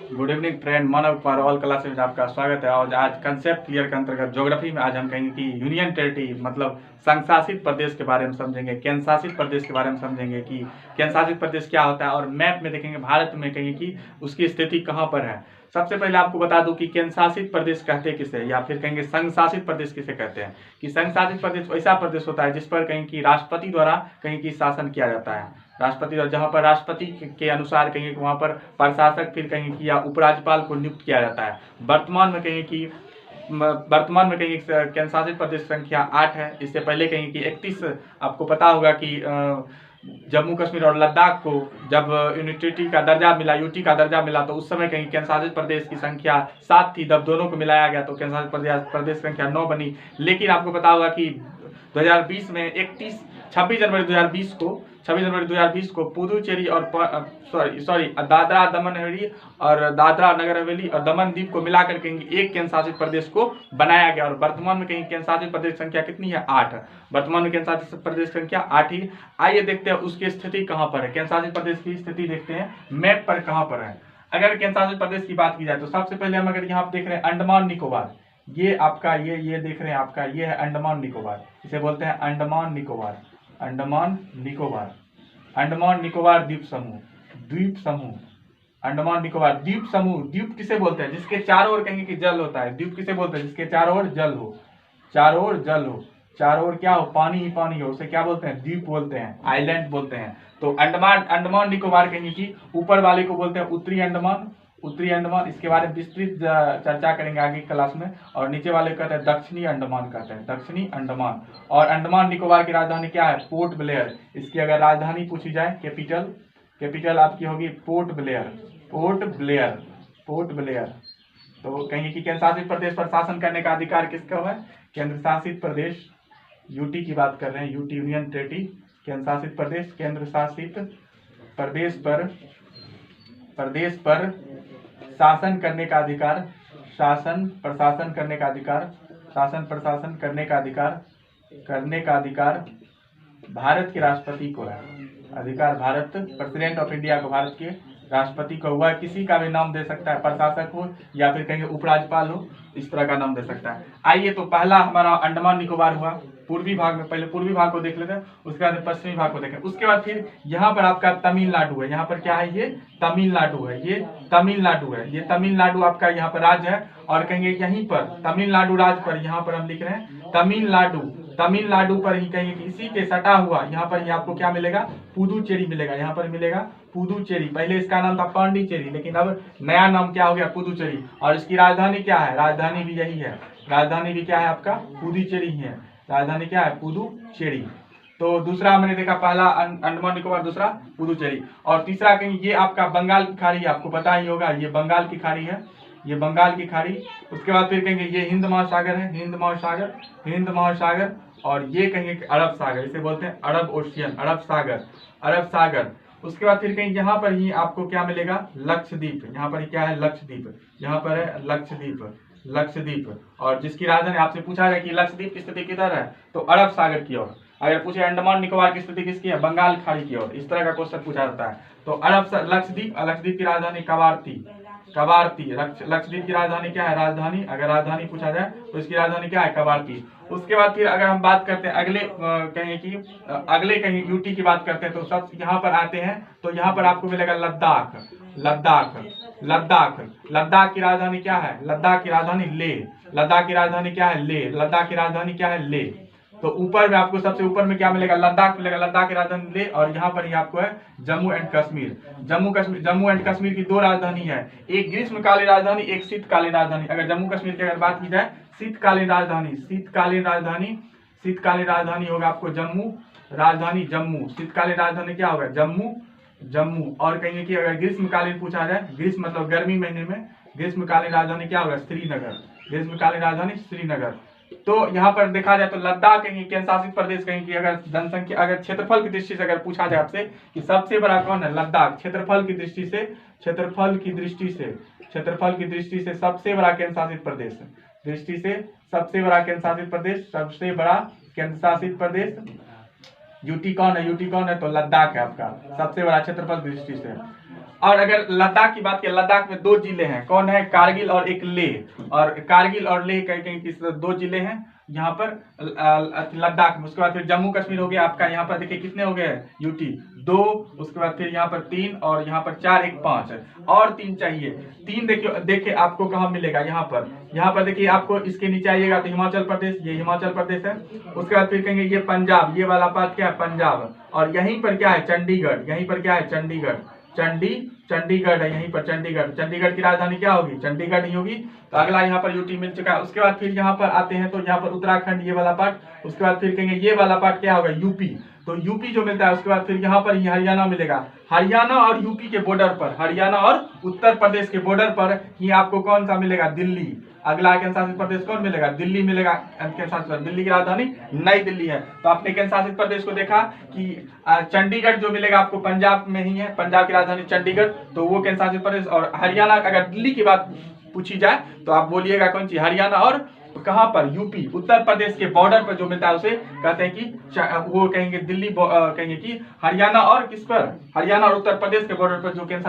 Good evening friend, मानव Kumar all classes में आपका स्वागत है। और आज कंसेप्ट क्लियर के अंतर्गत ज्योग्राफी में आज हम कहेंगे कि यूनियन टेरिटरी मतलब संघ शासित प्रदेश के बारे में समझेंगे, केंद्र शासित प्रदेश के बारे में समझेंगे कि केंद्र शासित प्रदेश क्या होता है, और मैप में देखेंगे भारत में कहेंगे कि उसकी स्थिति कहाँ पर है। सबसे पहले आपको बता दूं कि केंद्र शासित प्रदेश कहते किसे, या फिर कहेंगे संघ शासित प्रदेश किसे कहते हैं। कि संघ शासित प्रदेश ऐसा प्रदेश होता है जिस पर कहीं कि राष्ट्रपति द्वारा कहीं की शासन किया जाता है। राष्ट्रपति द्वारा, जहाँ पर राष्ट्रपति के अनुसार कहेंगे कि वहाँ पर प्रशासक फिर कहेंगे कि या उपराज्यपाल को नियुक्त किया जाता है। वर्तमान में कहेंगे कि केंद्र शासित प्रदेश संख्या 8 है। इससे पहले कहेंगे कि 31, आपको पता होगा कि जम्मू कश्मीर और लद्दाख को जब यूनिटी का दर्जा मिला, यूटी का दर्जा मिला, तो उस समय कहीं केंद्र शासित प्रदेश की संख्या 7 थी। जब दोनों को मिलाया गया तो केंद्र शासित प्रदेश संख्या 9 बनी। लेकिन आपको पता होगा कि 2020 में 26 जनवरी 2020 को पुदुचेरी और दादरा दमन हवेली और दादरा नगर हवेली और दमन द्वीप को मिलाकर कहीं एक केंद्र शासित प्रदेश को बनाया गया। और वर्तमान में कहीं केंद्र शासित प्रदेश संख्या कितनी है? 8। वर्तमान में केंद्र शासित प्रदेश संख्या 8 ही। आइए देखते हैं उसकी स्थिति कहाँ पर है। केंद्र शासित प्रदेश की स्थिति देखते हैं मैप पर कहाँ पर है। अगर केंद्र शासित प्रदेश की बात की जाए तो सबसे पहले हम अगर यहाँ देख रहे हैं अंडमान निकोबार, ये आपका ये देख रहे हैं, आपका ये है अंडमान निकोबार। इसे बोलते हैं अंडमान निकोबार। अंडमान निकोबार द्वीप समूह। अंडमान निकोबार द्वीप समूह। द्वीप किसे बोलते हैं? जिसके चारों ओर कहेंगे कि जल होता है। द्वीप किसे बोलते हैं? जिसके चारों ओर जल हो। चारों ओर क्या हो? पानी ही पानी हो, उसे क्या बोलते हैं? द्वीप बोलते हैं, आइलैंड बोलते हैं। तो अंडमान निकोबार कहेंगे कि ऊपर वाले को बोलते हैं उत्तरी अंडमान। इसके बारे में विस्तृत चर्चा करेंगे आगे क्लास में। और नीचे वाले कहते हैं दक्षिणी अंडमान। और अंडमान निकोबार की राजधानी क्या है? Port Blair. इसकी अगर राजधानी पूछी जाए, कैपिटल आपकी होगी पोर्ट ब्लेयर। तो कहेंगे कि केंद्र शासित प्रदेश पर शासन करने का अधिकार किसका है? केंद्र शासित प्रदेश, यूटी की बात कर रहे हैं, यूटी यूनियन टेरिटरी। केंद्र शासित प्रदेश पर शासन करने का अधिकार, शासन प्रशासन करने का अधिकार भारत के राष्ट्रपति को है। अधिकार भारत, प्रेसिडेंट ऑफ इंडिया को, भारत के राष्ट्रपति को। वह किसी का भी नाम दे सकता है, प्रशासक हो या फिर कहेंगे उपराज्यपाल हो, इस तरह का नाम दे सकता है। आइए, तो पहला हमारा अंडमान निकोबार हुआ पूर्वी भाग में। पहले पूर्वी भाग को देख लेते हैं, उसके बाद पश्चिमी भाग को देखें। उसके बाद फिर यहाँ पर आपका तमिलनाडु है। यहाँ पर क्या है? ये तमिलनाडु है। ये तमिलनाडु आपका यहाँ पर राज्य है। और कहेंगे यहीं पर तमिलनाडु राज्य पर, यहाँ पर हम लिख रहे हैं तमिलनाडु पर ही कहेंगे इसी के सटा हुआ यहाँ पर ही आपको क्या मिलेगा? पुदुचेरी मिलेगा। यहाँ पर मिलेगा पुदुचेरी। पहले इसका नाम था पांडिचेरी, लेकिन अब नया नाम क्या हो गया? पुदुचेरी। और इसकी राजधानी क्या है? राजधानी भी यही है। राजधानी भी क्या है आपका? पुदुचेरी ही है। राजधानी क्या है? पुदुचेरी। तो दूसरा मैंने देखा, पहला अंडमान निकोबार, दूसरा पुदुचेरी। और तीसरा कहीं ये आपका बंगाल की खाड़ी, आपको पता ही होगा, ये बंगाल की खाड़ी है। ये बंगाल की खाड़ी। उसके बाद फिर कहेंगे ये हिंद महासागर है, हिंद महासागर। और ये कहेंगे अरब सागर, इसे बोलते हैं अरब ओशियन, अरब सागर। उसके बाद फिर कहीं यहाँ पर ही आपको क्या मिलेगा? लक्षद्वीप। यहाँ पर क्या है? लक्षद्वीप। यहाँ पर है लक्षद्वीप। और जिसकी राजधानी आपसे पूछा जाए कि लक्षद्वीप की स्थिति किधर है, तो अरब सागर की ओर। अगर पूछे अंडमान निकोबार की स्थिति किसकी है? बंगाल खाड़ी की ओर। इस तरह का क्वेश्चन पूछा जाता है। तो लक्षद्वीप की राजधानी कवारती। लक्षद्वीप की राजधानी क्या है? अगर राजधानी पूछा जाए तो इसकी राजधानी क्या है? कवारती। उसके बाद फिर अगर हम बात करते हैं अगले कहीं यूटी की बात करते हैं, तो सब यहाँ पर आते हैं। तो यहाँ पर आपको मिलेगा लद्दाख की राजधानी क्या है? लद्दाख की राजधानी ले। तो ऊपर में आपको सबसे ऊपर में क्या मिलेगा? लद्दाख मिलेगा। लद्दाख की राजधानी ले। और यहाँ पर ही आपको है जम्मू एंड कश्मीर की 2 राजधानी है, एक ग्रीष्मकालीन राजधानी, एक शीतकालीन राजधानी। अगर जम्मू कश्मीर की अगर बात की जाए, शीतकालीन राजधानी होगा आपको जम्मू। शीतकालीन राजधानी क्या होगा? जम्मू। और कहेंगे कि अगर ग्रीष्मकालीन पूछा जाए, ग्रीष्म मतलब गर्मी महीने में, ग्रीष्मकालीन राजधानी क्या होगा? श्रीनगर। तो यहाँ पर देखा जाए तो लद्दाख कहेंगे केंद्र शासित प्रदेश, कहेंगे अगर जनसंख्या, अगर क्षेत्रफल की दृष्टि से अगर पूछा जाए आपसे कि सबसे बड़ा कौन है? लद्दाख। क्षेत्रफल की दृष्टि से सबसे बड़ा केंद्र शासित प्रदेश। यूटी कौन है? तो लद्दाख है आपका सबसे बड़ा क्षेत्रफल की दृष्टि से। और अगर लद्दाख की बात करें, लद्दाख में 2 जिले हैं, कौन है? कारगिल और एक लेह। और कारगिल और लेह कहीं किस 2 जिले हैं यहाँ पर लद्दाख में। उसके बाद फिर जम्मू कश्मीर हो गया आपका, यहाँ पर देखिए कितने हो गए? यूटी 2, उसके बाद फिर यहाँ पर 3 और यहाँ पर 4, 1 5 और 3 चाहिए। 3 देखिए आपको कहाँ मिलेगा? यहाँ पर देखिए आपको इसके नीचे आइएगा तो हिमाचल प्रदेश, ये हिमाचल प्रदेश है। उसके बाद फिर कहेंगे ये पंजाब, ये वाला पार्ट क्या है? पंजाब। और यहीं पर क्या है? चंडीगढ़। यहीं पर क्या है? चंडीगढ़ है यहीं पर चंडीगढ़। चंडीगढ़ की राजधानी क्या होगी? चंडीगढ़ ही होगी। तो अगला यहाँ पर यूटी मिल चुका है। उसके बाद फिर यहाँ पर आते हैं तो यहाँ पर उत्तराखंड, ये वाला पार्ट। उसके बाद फिर कहेंगे ये वाला पार्ट क्या होगा? यूपी। तो यूपी जो मिलता है, उसके बाद फिर यहाँ पर ये हरियाणा मिलेगा। हरियाणा और यूपी के बॉर्डर पर, हरियाणा और उत्तर प्रदेश के बॉर्डर पर ही आपको कौन सा मिलेगा? दिल्ली। अगला केंद्र शासित प्रदेश कौन मिलेगा? दिल्ली मिलेगा। दिल्ली की राजधानी नई दिल्ली है। तो आपने केंद्र शासित प्रदेश को देखा कि चंडीगढ़ जो मिलेगा आपको पंजाब में ही है, पंजाब की राजधानी चंडीगढ़, तो वो केंद्र शासित प्रदेश। और हरियाणा, अगर दिल्ली की बात पूछी जाए तो आप बोलिएगा कौन सी? हरियाणा। और कहां पर? यूपी, उत्तर प्रदेश के बॉर्डर पर जो मिलता है उसे कहते हैं कि वो कहेंगे दिल्ली, कहेंगे कि हरियाणा। और किस पर? हरियाणा और उत्तर प्रदेश के बॉर्डर पर जो केंद्र